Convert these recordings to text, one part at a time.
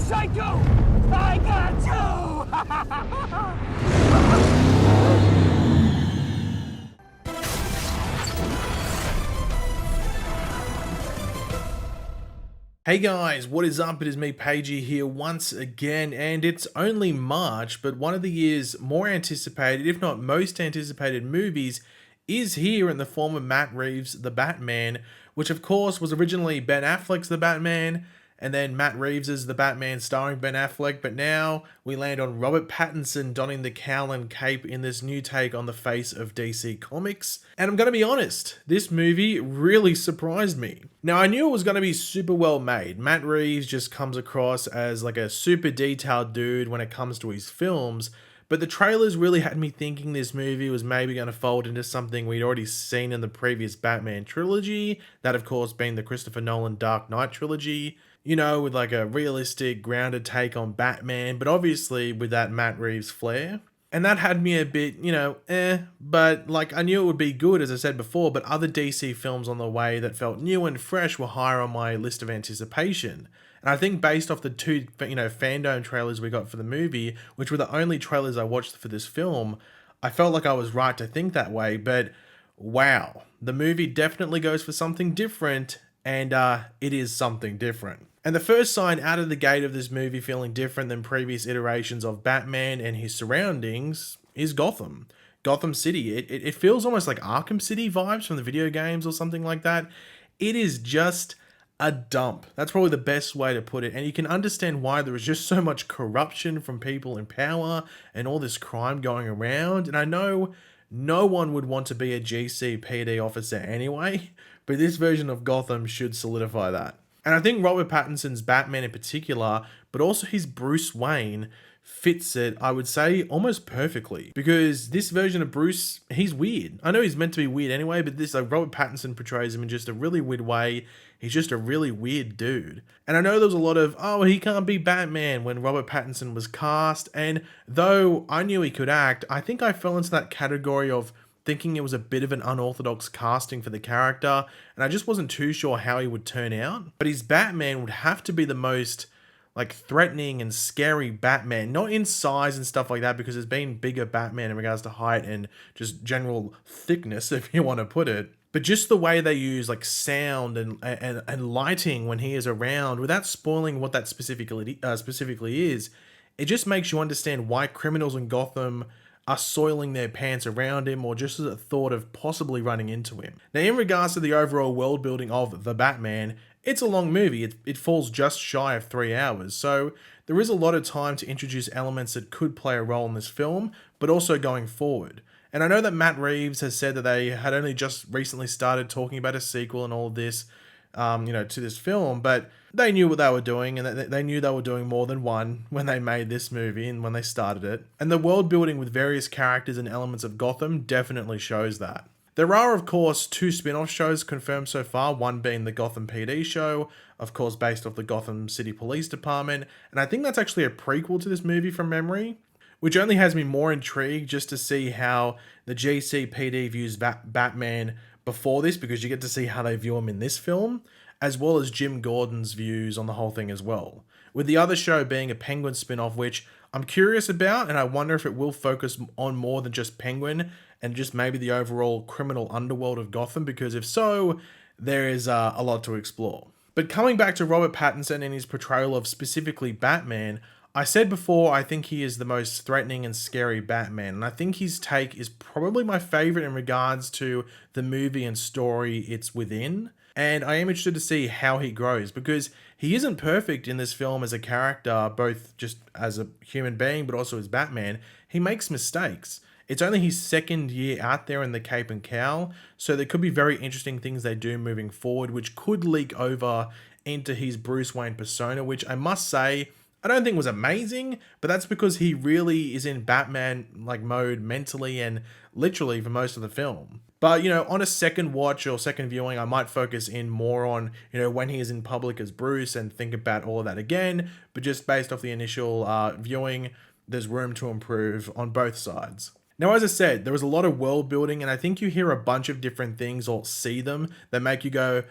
psycho! I got Hey guys, what is up? It is me, Pagey, here once again, and it's only March, but one of the year's more anticipated, if not most anticipated movies is here in the form of Matt Reeves' The Batman, which of course was originally Ben Affleck's The Batman, and then Matt Reeves' The Batman starring Ben Affleck, but now we land on Robert Pattinson donning the cowl and cape in this new take on the face of DC Comics. And I'm going to be honest, this movie really surprised me. Now, I knew it was going to be super well made. Matt Reeves just comes across as like a super detailed dude when it comes to his films, but the trailers really had me thinking this movie was maybe going to fold into something we'd already seen in the previous Batman trilogy, that of course being the Christopher Nolan Dark Knight trilogy, you know, with like a realistic, grounded take on Batman, but obviously with that Matt Reeves flair. And that had me a bit, but like I knew it would be good, as I said before, but other DC films on the way that felt new and fresh were higher on my list of anticipation. And I think based off the two, fandom trailers we got for the movie, which were the only trailers I watched for this film, I felt like I was right to think that way, but wow, the movie definitely goes for something different, and it is something different. And the first sign out of the gate of this movie feeling different than previous iterations of Batman and his surroundings is Gotham. Gotham City. It feels almost like Arkham City vibes from the video games or something like that. It is just a dump. That's probably the best way to put it. And you can understand why there is just so much corruption from people in power and all this crime going around. And I know no one would want to be a GCPD officer anyway, but this version of Gotham should solidify that. And I think Robert Pattinson's Batman in particular, but also his Bruce Wayne, fits it, I would say, almost perfectly. Because this version of Bruce, he's weird. I know he's meant to be weird anyway, but this, like, Robert Pattinson portrays him in just a really weird way. He's just a really weird dude. And I know there was a lot of, oh, he can't be Batman when Robert Pattinson was cast. And though I knew he could act, I think I fell into that category of thinking it was a bit of an unorthodox casting for the character, and I just wasn't too sure how he would turn out. But his Batman would have to be the most like threatening and scary Batman, not in size and stuff like that, because there's been bigger Batman in regards to height and just general thickness, if you want to put it. But just the way they use like sound and lighting when he is around, without spoiling what that specifically is, it just makes you understand why criminals in Gotham are soiling their pants around him, or just as a thought of possibly running into him. Now, in regards to the overall world building of The Batman, it's a long movie. It falls just shy of 3 hours, so there is a lot of time to introduce elements that could play a role in this film, but also going forward. And I know that Matt Reeves has said that they had only just recently started talking about a sequel and all of this, to this film, but they knew what they were doing, and they knew they were doing more than one when they made this movie and when they started it. And the world building with various characters and elements of Gotham definitely shows that. There are, of course, 2 spin-off shows confirmed so far, one being the Gotham PD show, of course based off the Gotham City Police Department, and I think that's actually a prequel to this movie from memory, which only has me more intrigued just to see how the GCPD views Batman before this, because you get to see how they view him in this film, as well as Jim Gordon's views on the whole thing as well. With the other show being a Penguin spin-off, which I'm curious about, and I wonder if it will focus on more than just Penguin and just maybe the overall criminal underworld of Gotham, because if so, there is a lot to explore. But coming back to Robert Pattinson and his portrayal of specifically Batman, I said before I think he is the most threatening and scary Batman, and I think his take is probably my favorite in regards to the movie and story it's within. And I am interested to see how he grows, because he isn't perfect in this film as a character, both just as a human being, but also as Batman. He makes mistakes. It's only his second year out there in the cape and cowl, so there could be very interesting things they do moving forward, which could leak over into his Bruce Wayne persona, which I must say, I don't think was amazing, but that's because he really is in Batman like mode mentally and literally for most of the film. But, on a second watch or second viewing, I might focus in more on, when he is in public as Bruce and think about all of that again. But just based off the initial viewing, there's room to improve on both sides. Now, as I said, there was a lot of world building, and I think you hear a bunch of different things or see them that make you go,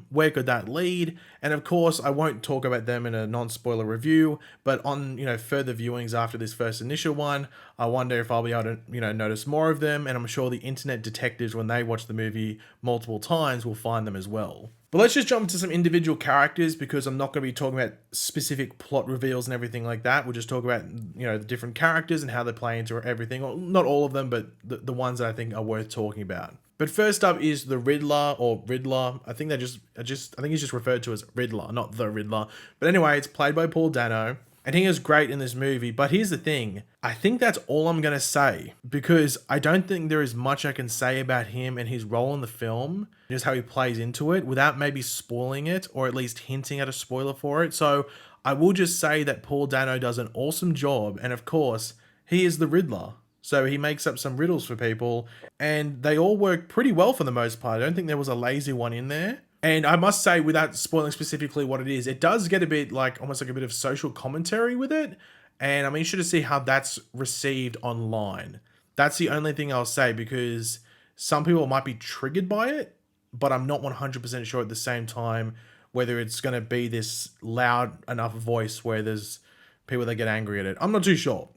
where could that lead? And of course, I won't talk about them in a non-spoiler review, but on, further viewings after this first initial one, I wonder if I'll be able to, notice more of them, and I'm sure the internet detectives, when they watch the movie multiple times, will find them as well. But let's just jump into some individual characters, because I'm not going to be talking about specific plot reveals and everything like that. We'll just talk about, the different characters and how they play into everything. Well, not all of them, but the ones that I think are worth talking about. But first up is the Riddler, or Riddler. I think I think he's just referred to as Riddler, not the Riddler. But anyway, it's played by Paul Dano. And he is great in this movie, but here's the thing. I think that's all I'm going to say, because I don't think there is much I can say about him and his role in the film, just how he plays into it, without maybe spoiling it, or at least hinting at a spoiler for it. So I will just say that Paul Dano does an awesome job, and of course, he is the Riddler. So he makes up some riddles for people, and they all work pretty well for the most part. I don't think there was a lazy one in there. And I must say, without spoiling specifically what it is, it does get a bit almost like a bit of social commentary with it. And I'm interested to see how that's received online. That's the only thing I'll say, because some people might be triggered by it, but I'm not 100% sure at the same time whether it's going to be this loud enough voice where there's people that get angry at it. I'm not too sure.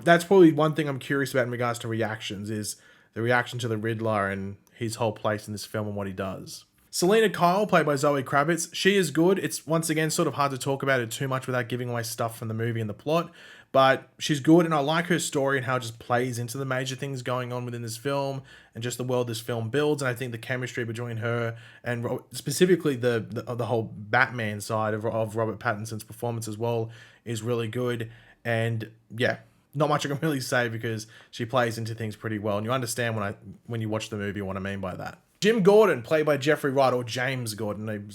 That's probably one thing I'm curious about in regards to reactions, is the reaction to the Riddler and his whole place in this film and what he does. Selena Kyle, played by Zoe Kravitz, she is good. It's, once again, sort of hard to talk about it too much without giving away stuff from the movie and the plot, but she's good, and I like her story and how it just plays into the major things going on within this film and just the world this film builds. And I think the chemistry between her and specifically the whole Batman side of Robert Pattinson's performance as well is really good. And yeah, not much I can really say, because she plays into things pretty well, and you understand when you watch the movie what I mean by that. Jim Gordon, played by Jeffrey Wright, or James Gordon.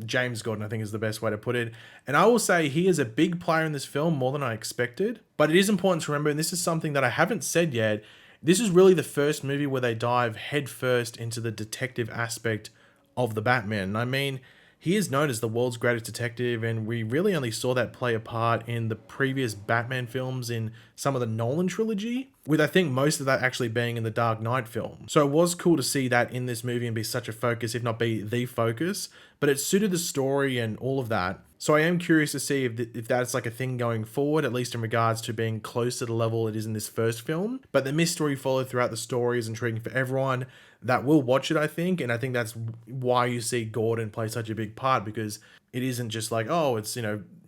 James Gordon, I think, is the best way to put it. And I will say he is a big player in this film, more than I expected. But it is important to remember, and this is something that I haven't said yet, this is really the first movie where they dive headfirst into the detective aspect of the Batman. And I mean, he is known as the world's greatest detective, and we really only saw that play a part in the previous Batman films in some of the Nolan trilogy, with I think most of that actually being in the Dark Knight film. So it was cool to see that in this movie and be such a focus, if not be the focus, but it suited the story and all of that. So I am curious to see if that's like a thing going forward, at least in regards to being close to the level it is in this first film. But the mystery followed throughout the story is intriguing for everyone that will watch it, I think. And I think that's why you see Gordon play such a big part, because it isn't just like, oh, it's,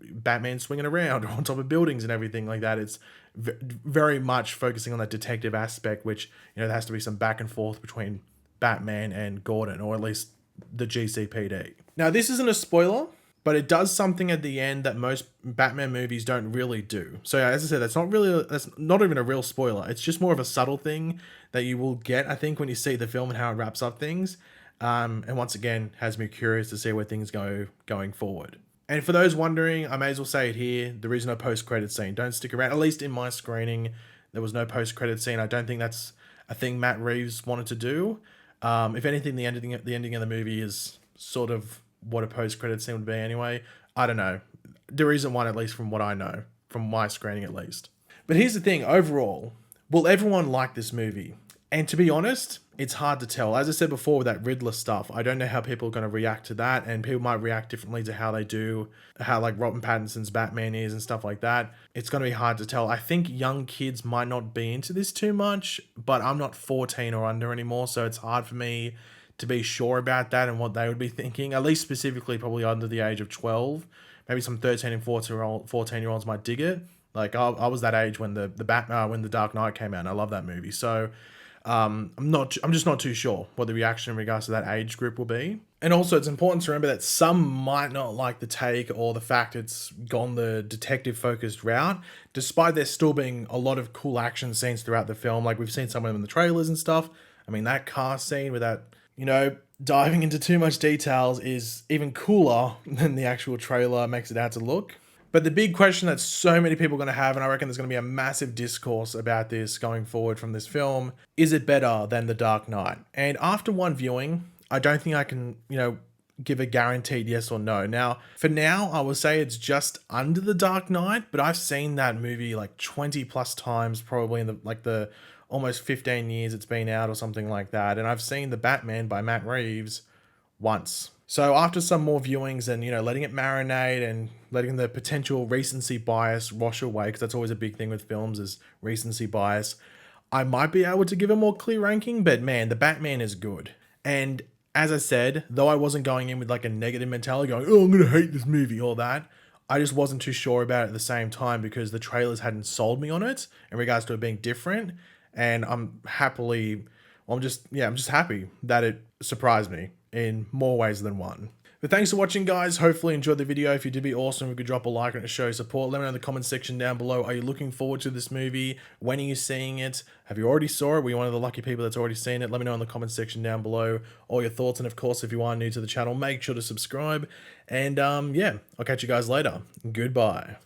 Batman swinging around or on top of buildings and everything like that. It's very much focusing on that detective aspect, which, there has to be some back and forth between Batman and Gordon, or at least the GCPD. Now, this isn't a spoiler, but it does something at the end that most Batman movies don't really do. So as I said, that's not even a real spoiler. It's just more of a subtle thing that you will get, I think, when you see the film and how it wraps up things. And once again, has me curious to see where things go going forward. And for those wondering, I may as well say it here, there is no post-credit scene. Don't stick around. At least in my screening, there was no post-credit scene. I don't think that's a thing Matt Reeves wanted to do. If anything, the ending of the movie is sort of what a post-credit scene would be anyway. I don't know. There isn't one, at least from what I know, from my screening at least. But here's the thing, overall, will everyone like this movie? And to be honest, it's hard to tell. As I said before with that Riddler stuff, I don't know how people are going to react to that, and people might react differently to how Robert Pattinson's Batman is and stuff like that. It's going to be hard to tell. I think young kids might not be into this too much, but I'm not 14 or under anymore, so it's hard for me to be sure about that and what they would be thinking, at least specifically probably under the age of 12. Maybe some 13 and 14-year-olds might dig it. Like, I was that age when when the Dark Knight came out, and I love that movie. So I'm just not too sure what the reaction in regards to that age group will be. And also, it's important to remember that some might not like the take or the fact it's gone the detective-focused route, despite there still being a lot of cool action scenes throughout the film. Like, we've seen some of them in the trailers and stuff. I mean, that car scene without, diving into too much details is even cooler than the actual trailer makes it out to look. But the big question that so many people are going to have, and I reckon there's going to be a massive discourse about this going forward from this film, is it better than The Dark Knight? And after one viewing, I don't think I can, give a guaranteed yes or no. Now, for now, I would say it's just under The Dark Knight, but I've seen that movie like 20 plus times, probably in the almost 15 years it's been out or something like that. And I've seen The Batman by Matt Reeves once. So after some more viewings and, letting it marinate and letting the potential recency bias wash away, because that's always a big thing with films is recency bias, I might be able to give a more clear ranking, but man, The Batman is good. And as I said, though I wasn't going in with like a negative mentality going, oh, I'm going to hate this movie, all that, I just wasn't too sure about it at the same time because the trailers hadn't sold me on it in regards to it being different. And I'm just happy that it surprised me in more ways than one. But thanks for watching, guys. Hopefully you enjoyed the video. If you did, be awesome. We could drop a like on it to show support. Let me know in the comment section down below. Are you looking forward to this movie? When are you seeing it? Have you already saw it? Were you one of the lucky people that's already seen it? Let me know in the comment section down below all your thoughts. And of course, if you are new to the channel, make sure to subscribe. And yeah, I'll catch you guys later. Goodbye.